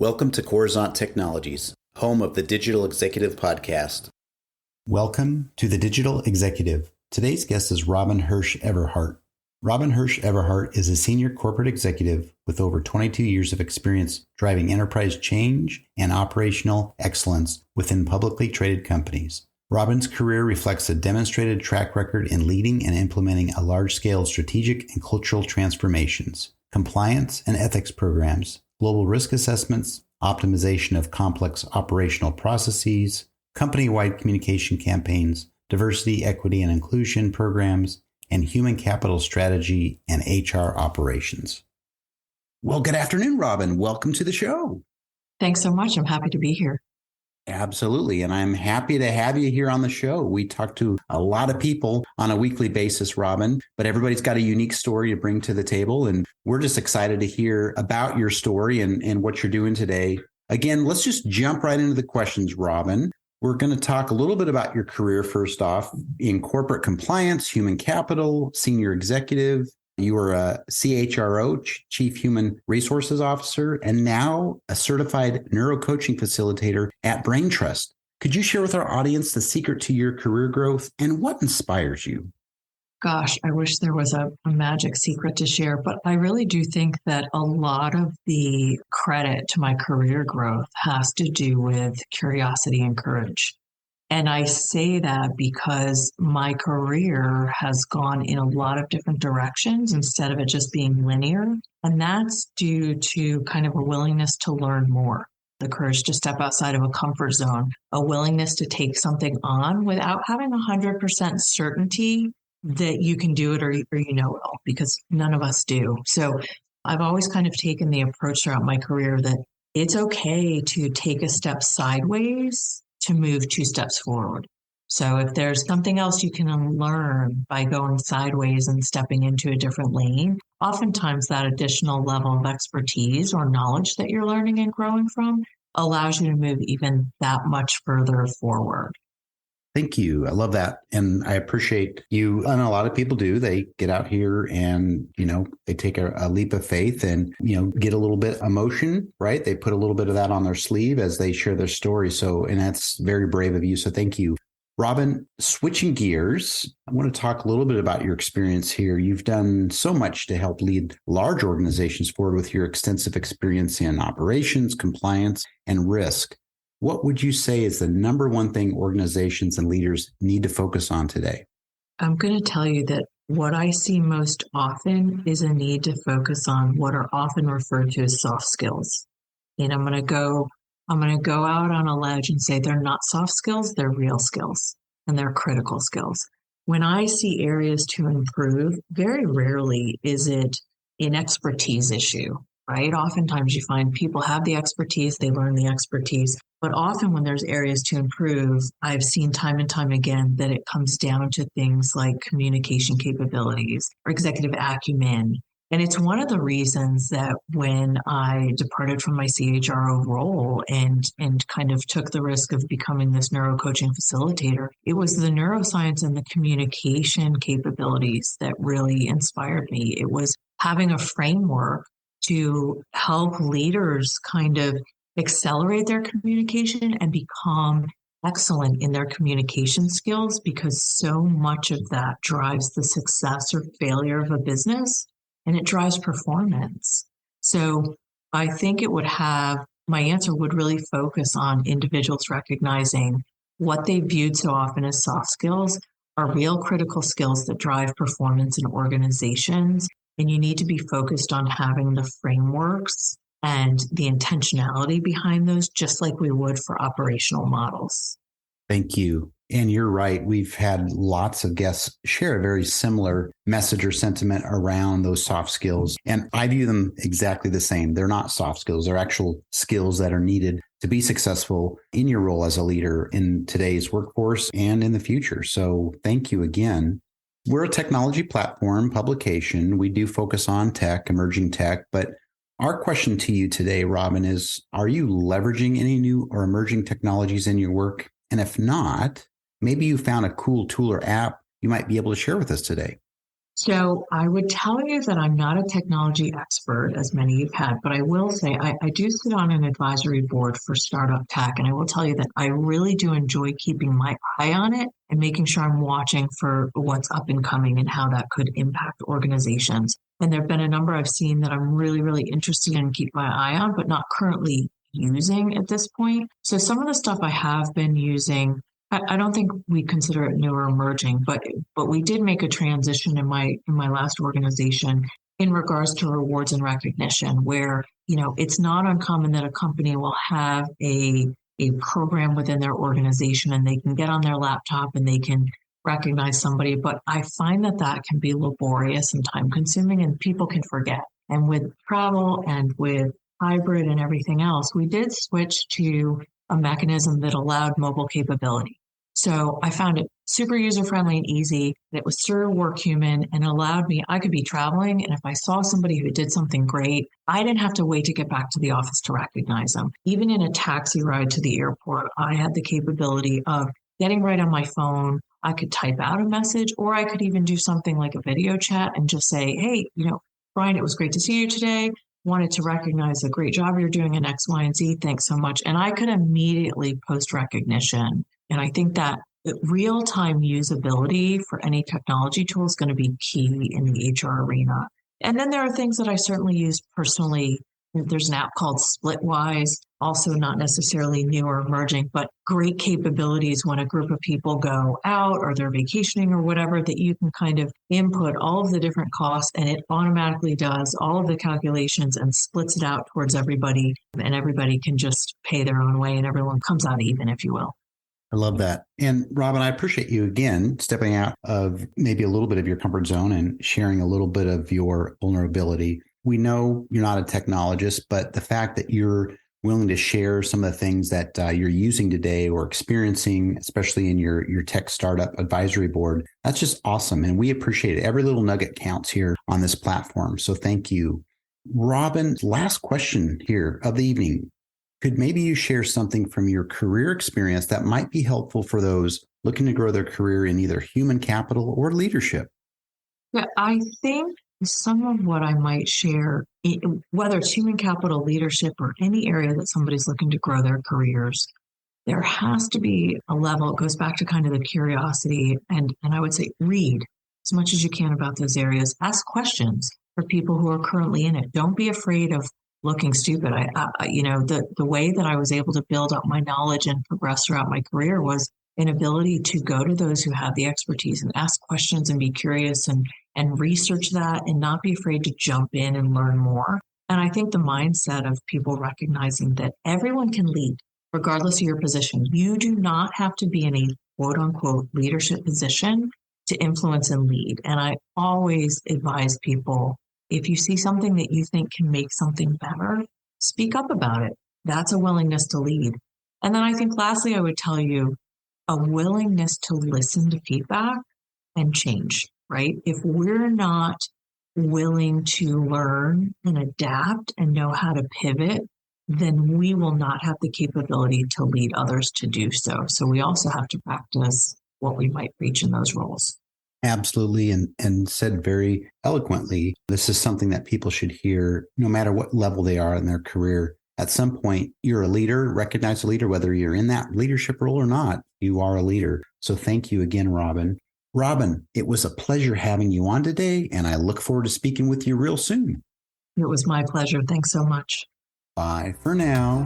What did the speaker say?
Welcome to Coruzant Technologies, home of the Digital Executive Podcast. Welcome to the Digital Executive. Today's guest is Robin Hirsch Everhart. Robin Hirsch Everhart is a senior corporate executive with over 22 years of experience driving enterprise change and operational excellence within publicly traded companies. Robin's career reflects a demonstrated track record in leading and implementing a large-scale strategic and cultural transformations, compliance and ethics programs, global risk assessments, optimization of complex operational processes, company-wide communication campaigns, diversity, equity, and inclusion programs, and human capital strategy and HR operations. Well, good afternoon, Robin. Welcome to the show. Thanks so much. I'm happy to be here. Absolutely. And I'm happy to have you here on the show. We talk to a lot of people on a weekly basis, Robin, but everybody's got a unique story to bring to the table. And we're just excited to hear about your story and what you're doing today. Again, let's just jump right into the questions, Robin. We're going to talk a little bit about your career first off in corporate compliance, human capital, senior executive. You were a CHRO, Chief Human Resources Officer, and now a certified NeuroCoaching facilitator at Braintrust. Could you share with our audience the secret to your career growth and what inspires you? Gosh, I wish there was a magic secret to share, but I really do think that a lot of the credit to my career growth has to do with curiosity and courage. And I say that because my career has gone in a lot of different directions instead of it just being linear. And that's due to kind of a willingness to learn more, the courage to step outside of a comfort zone, a willingness to take something on without having 100% certainty that you can do it or you know it all, because none of us do. So I've always kind of taken the approach throughout my career that it's okay to take a step sideways to move 2 steps forward. So if there's something else you can learn by going sideways and stepping into a different lane, oftentimes that additional level of expertise or knowledge that you're learning and growing from allows you to move even that much further forward. Thank you. I love that. And I appreciate you. And a lot of people do. They get out here and, they take a leap of faith and, get a little bit emotion, right? They put a little bit of that on their sleeve as they share their story. And that's very brave of you. So thank you. Robin, switching gears, I want to talk a little bit about your experience here. You've done so much to help lead large organizations forward with your extensive experience in operations, compliance, and risk. What would you say is the number one thing organizations and leaders need to focus on today? I'm going to tell you that what I see most often is a need to focus on what are often referred to as soft skills. And I'm going to go out on a ledge and say they're not soft skills, they're real skills, and they're critical skills. When I see areas to improve, very rarely is it an expertise issue, right? Oftentimes you find people have the expertise, they learn the expertise. But often when there's areas to improve, I've seen time and time again that it comes down to things like communication capabilities or executive acumen. And it's one of the reasons that when I departed from my CHRO role and kind of took the risk of becoming this NeuroCoaching facilitator, it was the neuroscience and the communication capabilities that really inspired me. It was having a framework to help leaders kind of accelerate their communication and become excellent in their communication skills, because so much of that drives the success or failure of a business, and it drives performance. So I think my answer would really focus on individuals recognizing what they viewed so often as soft skills are real critical skills that drive performance in organizations. And you need to be focused on having the frameworks and the intentionality behind those, just like we would for operational models. Thank you. And you're right. We've had lots of guests share a very similar message or sentiment around those soft skills. And I view them exactly the same. They're not soft skills. They're actual skills that are needed to be successful in your role as a leader in today's workforce and in the future. So thank you again. We're a technology platform publication. We do focus on tech, emerging tech, but our question to you today, Robin, is, are you leveraging any new or emerging technologies in your work? And if not, maybe you found a cool tool or app you might be able to share with us today. So I would tell you that I'm not a technology expert, as many you've had, but I will say I do sit on an advisory board for startup tech. And I will tell you that I really do enjoy keeping my eye on it and making sure I'm watching for what's up and coming and how that could impact organizations. And there have been a number I've seen that I'm really, really interested in and keep my eye on, but not currently using at this point. So some of the stuff I have been using, I don't think we consider it new or emerging, but we did make a transition in my last organization in regards to rewards and recognition, where it's not uncommon that a company will have a program within their organization and they can get on their laptop and they can recognize somebody. But I find that can be laborious and time consuming, and people can forget. And with travel and with hybrid and everything else, we did switch to a mechanism that allowed mobile capability. So I found it super user-friendly and easy. It was sort of work human and allowed me, I could be traveling, and if I saw somebody who did something great, I didn't have to wait to get back to the office to recognize them. Even in a taxi ride to the airport, I had the capability of getting right on my phone. I could type out a message, or I could even do something like a video chat and just say, hey, Brian, it was great to see you today. Wanted to recognize the great job you're doing in X, Y, and Z. Thanks so much. And I could immediately post recognition. And I think that real-time usability for any technology tool is going to be key in the HR arena. And then there are things that I certainly use personally. There's an app called Splitwise, also not necessarily new or emerging, but great capabilities when a group of people go out or they're vacationing or whatever, that you can kind of input all of the different costs and it automatically does all of the calculations and splits it out towards everybody, and everybody can just pay their own way and everyone comes out even, if you will. I love that. And Robin, I appreciate you again stepping out of maybe a little bit of your comfort zone and sharing a little bit of your vulnerability. We know you're not a technologist, but the fact that you're willing to share some of the things that you're using today or experiencing, especially in your tech startup advisory board, that's just awesome. And we appreciate it. Every little nugget counts here on this platform. So thank you. Robin, last question here of the evening. Could maybe you share something from your career experience that might be helpful for those looking to grow their career in either human capital or leadership? Yeah, I think some of what I might share, whether it's human capital, leadership, or any area that somebody's looking to grow their careers, there has to be a level. It goes back to kind of the curiosity, and I would say read as much as you can about those areas. Ask questions for people who are currently in it. Don't be afraid of looking stupid. The way that I was able to build up my knowledge and progress throughout my career was an ability to go to those who have the expertise and ask questions and be curious and research that and not be afraid to jump in and learn more. And I think the mindset of people recognizing that everyone can lead, regardless of your position. You do not have to be in a quote unquote leadership position to influence and lead. And I always advise people, if you see something that you think can make something better, speak up about it. That's a willingness to lead. And then I think lastly, I would tell you a willingness to listen to feedback and change, right? If we're not willing to learn and adapt and know how to pivot, then we will not have the capability to lead others to do so. So we also have to practice what we might preach in those roles. Absolutely. And said very eloquently, this is something that people should hear no matter what level they are in their career. At some point, you're a leader, recognize a leader, whether you're in that leadership role or not, you are a leader. So thank you again, Robin. Robin, it was a pleasure having you on today, and I look forward to speaking with you real soon. It was my pleasure. Thanks so much. Bye for now.